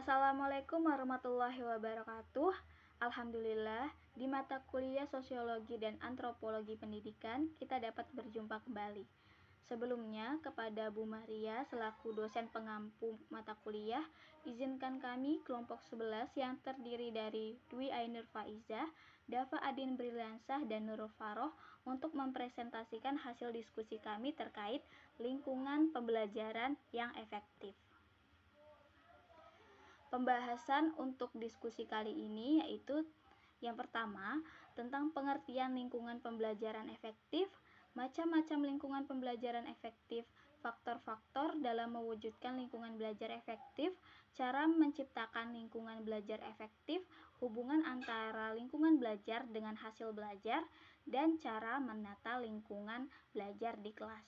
Assalamualaikum warahmatullahi wabarakatuh. Alhamdulillah, di mata kuliah Sosiologi dan Antropologi Pendidikan, kita dapat berjumpa kembali. Sebelumnya, kepada Bu Maria selaku dosen pengampu mata kuliah, izinkan kami kelompok 11 yang terdiri dari Dwi Ainur Faizah, Dava Adin Briliansah, dan Nurul Faroh untuk mempresentasikan hasil diskusi kami terkait lingkungan pembelajaran yang efektif. Pembahasan untuk diskusi kali ini yaitu yang pertama, tentang pengertian lingkungan pembelajaran efektif, macam-macam lingkungan pembelajaran efektif, faktor-faktor dalam mewujudkan lingkungan belajar efektif, cara menciptakan lingkungan belajar efektif, hubungan antara lingkungan belajar dengan hasil belajar, dan cara menata lingkungan belajar di kelas.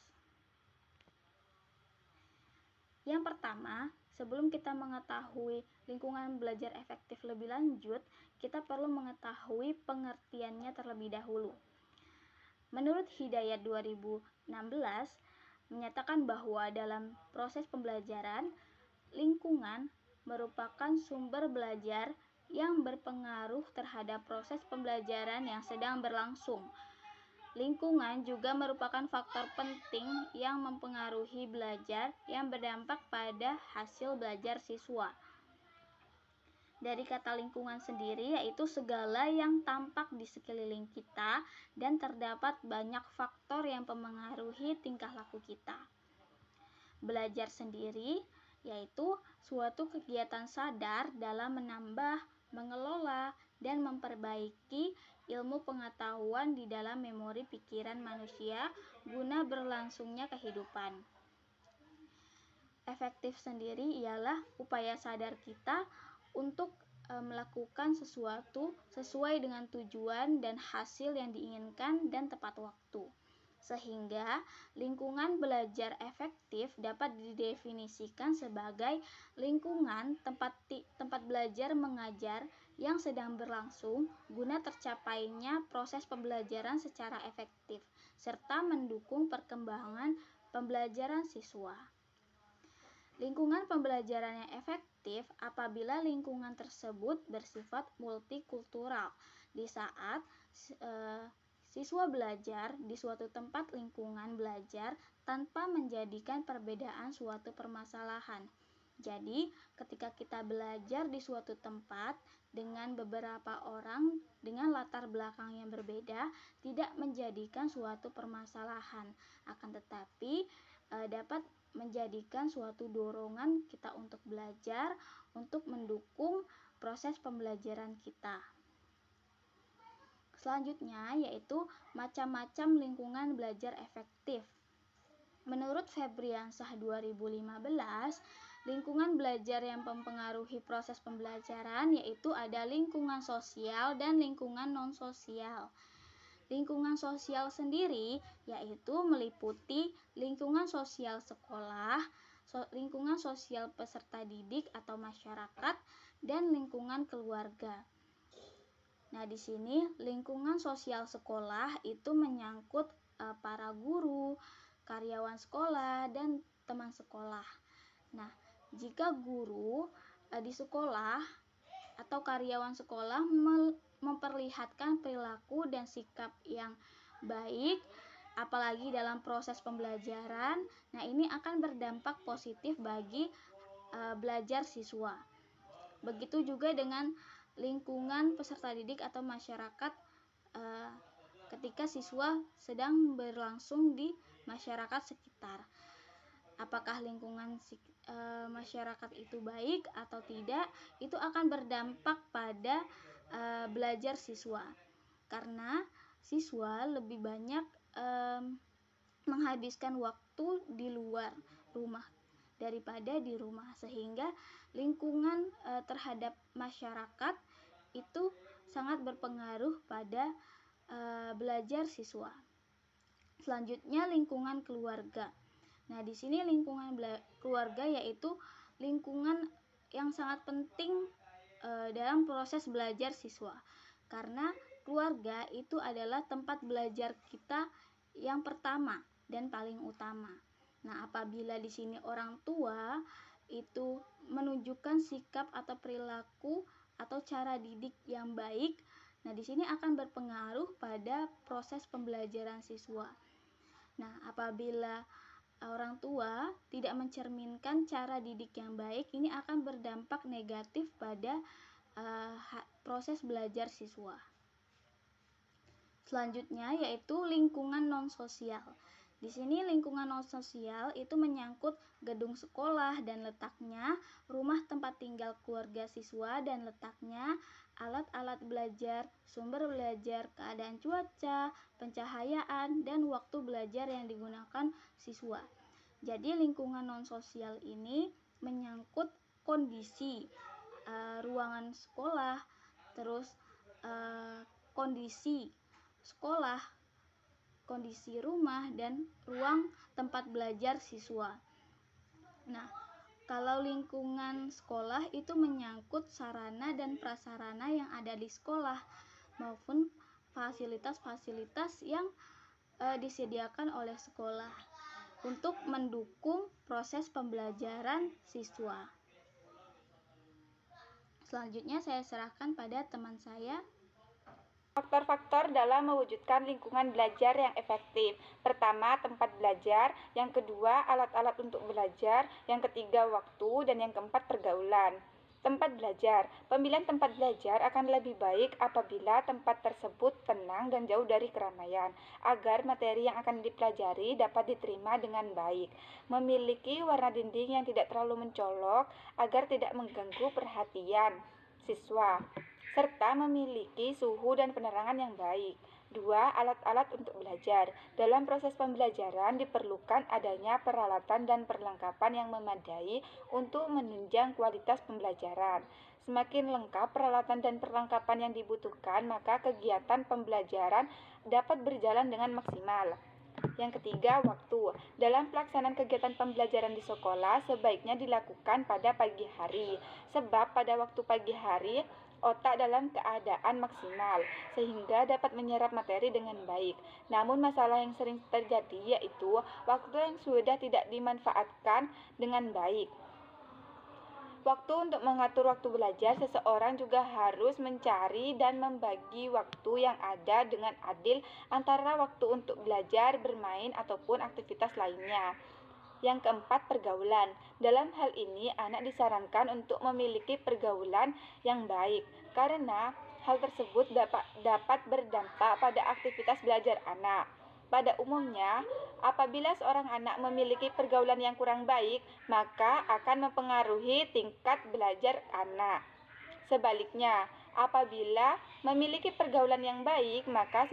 Yang pertama, sebelum kita mengetahui lingkungan belajar efektif lebih lanjut, kita perlu mengetahui pengertiannya terlebih dahulu. Menurut Hidayat 2016, menyatakan bahwa dalam proses pembelajaran, lingkungan merupakan sumber belajar yang berpengaruh terhadap proses pembelajaran yang sedang berlangsung. Lingkungan juga merupakan faktor penting yang mempengaruhi belajar yang berdampak pada hasil belajar siswa. Dari kata lingkungan sendiri yaitu segala yang tampak di sekeliling kita dan terdapat banyak faktor yang mempengaruhi tingkah laku kita. Belajar sendiri yaitu suatu kegiatan sadar dalam menambah, mengelola, dan memperbaiki ilmu pengetahuan di dalam memori pikiran manusia guna berlangsungnya kehidupan. Efektif sendiri ialah upaya sadar kita untuk melakukan sesuatu sesuai dengan tujuan dan hasil yang diinginkan dan tepat waktu. Sehingga lingkungan belajar efektif dapat didefinisikan sebagai lingkungan tempat belajar mengajar yang sedang berlangsung guna tercapainya proses pembelajaran secara efektif serta mendukung perkembangan pembelajaran siswa. Lingkungan pembelajaran yang efektif apabila lingkungan tersebut bersifat multikultural di saat siswa belajar di suatu tempat lingkungan belajar tanpa menjadikan perbedaan suatu permasalahan. Jadi, ketika kita belajar di suatu tempat dengan beberapa orang dengan latar belakang yang berbeda, tidak menjadikan suatu permasalahan, akan tetapi dapat menjadikan suatu dorongan kita untuk belajar, untuk mendukung proses pembelajaran kita. Selanjutnya yaitu macam-macam lingkungan belajar efektif. Menurut Febriansah 2015, lingkungan belajar yang mempengaruhi proses pembelajaran yaitu ada lingkungan sosial dan lingkungan non-sosial. Lingkungan sosial sendiri yaitu meliputi lingkungan sosial sekolah, lingkungan sosial peserta didik atau masyarakat, dan lingkungan keluarga. Nah, di sini lingkungan sosial sekolah itu menyangkut para guru, karyawan sekolah, dan teman sekolah. Nah, jika guru di sekolah atau karyawan sekolah memperlihatkan perilaku dan sikap yang baik, apalagi dalam proses pembelajaran, nah ini akan berdampak positif bagi belajar siswa. Begitu juga dengan lingkungan peserta didik atau masyarakat ketika siswa sedang berlangsung di masyarakat sekitar. Apakah lingkungan masyarakat itu baik atau tidak, itu akan berdampak pada belajar siswa. Karena siswa lebih banyak menghabiskan waktu di luar rumah daripada di rumah, sehingga lingkungan terhadap masyarakat itu sangat berpengaruh pada belajar siswa. Selanjutnya lingkungan keluarga. Nah, di sini lingkungan keluarga yaitu lingkungan yang sangat penting dalam proses belajar siswa. Karena keluarga itu adalah tempat belajar kita yang pertama dan paling utama. Nah, apabila di sini orang tua itu menunjukkan sikap atau perilaku atau cara didik yang baik. Nah, di sini akan berpengaruh pada proses pembelajaran siswa. Nah, apabila orang tua tidak mencerminkan cara didik yang baik, ini akan berdampak negatif pada proses belajar siswa. Selanjutnya yaitu lingkungan non-sosial. Di sini lingkungan non-sosial itu menyangkut gedung sekolah dan letaknya, rumah tempat tinggal keluarga siswa dan letaknya, alat-alat belajar, sumber belajar, keadaan cuaca, pencahayaan, dan waktu belajar yang digunakan siswa. Jadi lingkungan non-sosial ini menyangkut kondisi ruangan sekolah, terus kondisi sekolah, kondisi rumah, dan ruang tempat belajar siswa. Nah, kalau lingkungan sekolah itu menyangkut sarana dan prasarana yang ada di sekolah maupun fasilitas-fasilitas yang disediakan oleh sekolah untuk mendukung proses pembelajaran siswa. Selanjutnya saya serahkan pada teman saya. Faktor-faktor dalam mewujudkan lingkungan belajar yang efektif. Pertama, tempat belajar. Yang kedua, alat-alat untuk belajar. Yang ketiga, waktu. Dan yang keempat, pergaulan. Tempat belajar. Pemilihan tempat belajar akan lebih baik apabila tempat tersebut tenang dan jauh dari keramaian, agar materi yang akan dipelajari dapat diterima dengan baik. Memiliki warna dinding yang tidak terlalu mencolok, agar tidak mengganggu perhatian siswa, serta memiliki suhu dan penerangan yang baik. 2. Alat-alat untuk belajar. Dalam proses pembelajaran diperlukan adanya peralatan dan perlengkapan yang memadai untuk menunjang kualitas pembelajaran. Semakin lengkap peralatan dan perlengkapan yang dibutuhkan, maka kegiatan pembelajaran dapat berjalan dengan maksimal. Yang ketiga, waktu. Dalam pelaksanaan kegiatan pembelajaran di sekolah sebaiknya dilakukan pada pagi hari, sebab pada waktu pagi hari otak dalam keadaan maksimal, sehingga dapat menyerap materi dengan baik. Namun masalah yang sering terjadi yaitu waktu yang sudah tidak dimanfaatkan dengan baik. Waktu untuk mengatur waktu belajar, seseorang juga harus mencari dan membagi waktu yang ada dengan adil antara waktu untuk belajar, bermain, ataupun aktivitas lainnya. Yang keempat, pergaulan. Dalam hal ini, anak disarankan untuk memiliki pergaulan yang baik, karena hal tersebut dapat berdampak pada aktivitas belajar anak. Pada umumnya, apabila seorang anak memiliki pergaulan yang kurang baik, maka akan mempengaruhi tingkat belajar anak. Sebaliknya, apabila memiliki pergaulan yang baik, maka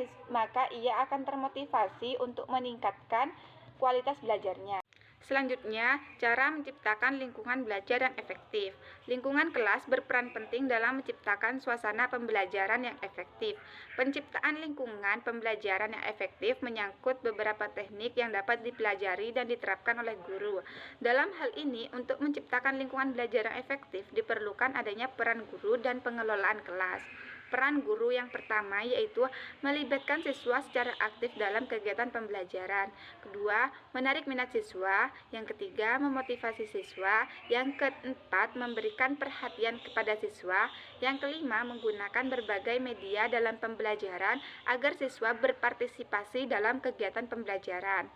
ia akan termotivasi untuk meningkatkan kualitas belajarnya. Selanjutnya, cara menciptakan lingkungan belajar yang efektif. Lingkungan kelas berperan penting dalam menciptakan suasana pembelajaran yang efektif. Penciptaan lingkungan pembelajaran yang efektif menyangkut beberapa teknik yang dapat dipelajari dan diterapkan oleh guru. Dalam hal ini, untuk menciptakan lingkungan belajar yang efektif, diperlukan adanya peran guru dan pengelolaan kelas. Peran guru yang pertama yaitu melibatkan siswa secara aktif dalam kegiatan pembelajaran. Kedua, menarik minat siswa. Yang ketiga, memotivasi siswa. Yang keempat, memberikan perhatian kepada siswa. Yang kelima, menggunakan berbagai media dalam pembelajaran agar siswa berpartisipasi dalam kegiatan pembelajaran.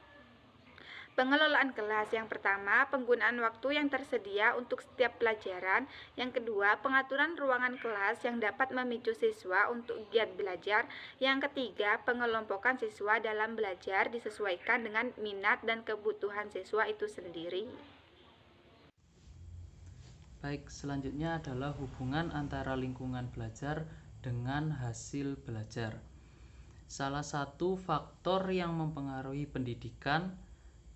Pengelolaan kelas. Yang pertama, penggunaan waktu yang tersedia untuk setiap pelajaran. Yang kedua, pengaturan ruangan kelas yang dapat memicu siswa untuk giat belajar. Yang ketiga, pengelompokan siswa dalam belajar disesuaikan dengan minat dan kebutuhan siswa itu sendiri. Baik, selanjutnya adalah hubungan antara lingkungan belajar dengan hasil belajar. Salah satu faktor yang mempengaruhi pendidikan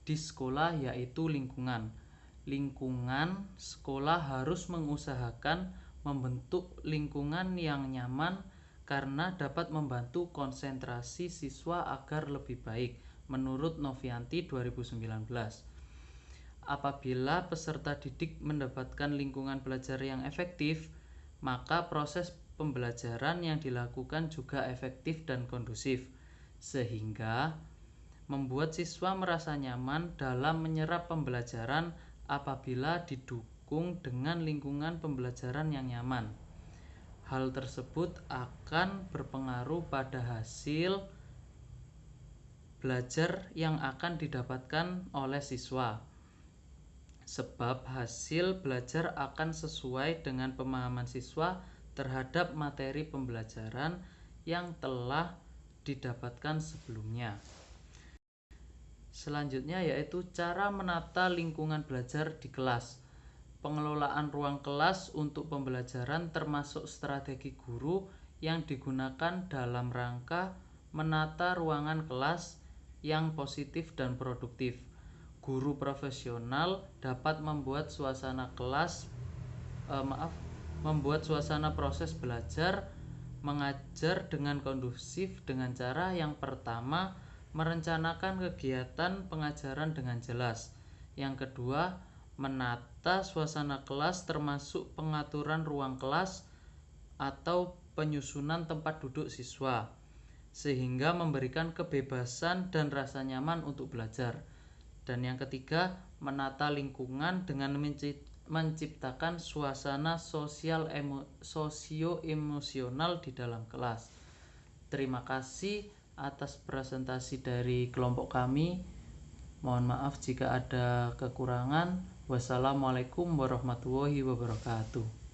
di sekolah yaitu lingkungan. Lingkungan sekolah harus mengusahakan membentuk lingkungan yang nyaman karena dapat membantu konsentrasi siswa agar lebih baik, menurut Novianti 2019. Apabila peserta didik mendapatkan lingkungan belajar yang efektif, maka proses pembelajaran yang dilakukan juga efektif dan kondusif, sehingga membuat siswa merasa nyaman dalam menyerap pembelajaran apabila didukung dengan lingkungan pembelajaran yang nyaman. Hal tersebut akan berpengaruh pada hasil belajar yang akan didapatkan oleh siswa. Sebab hasil belajar akan sesuai dengan pemahaman siswa terhadap materi pembelajaran yang telah didapatkan sebelumnya. Selanjutnya yaitu cara menata lingkungan belajar di kelas. Pengelolaan ruang kelas untuk pembelajaran termasuk strategi guru yang digunakan dalam rangka menata ruangan kelas yang positif dan produktif. Guru profesional dapat membuat suasana proses belajar mengajar dengan kondusif dengan cara yang pertama, merencanakan kegiatan pengajaran dengan jelas. Yang kedua, menata suasana kelas termasuk pengaturan ruang kelas atau penyusunan tempat duduk siswa, sehingga memberikan kebebasan dan rasa nyaman untuk belajar. Dan yang ketiga, menata lingkungan dengan menciptakan suasana sosio-emosional di dalam kelas. Terima kasih atas presentasi dari kelompok kami. Mohon maaf jika ada kekurangan. Wassalamualaikum warahmatullahi wabarakatuh.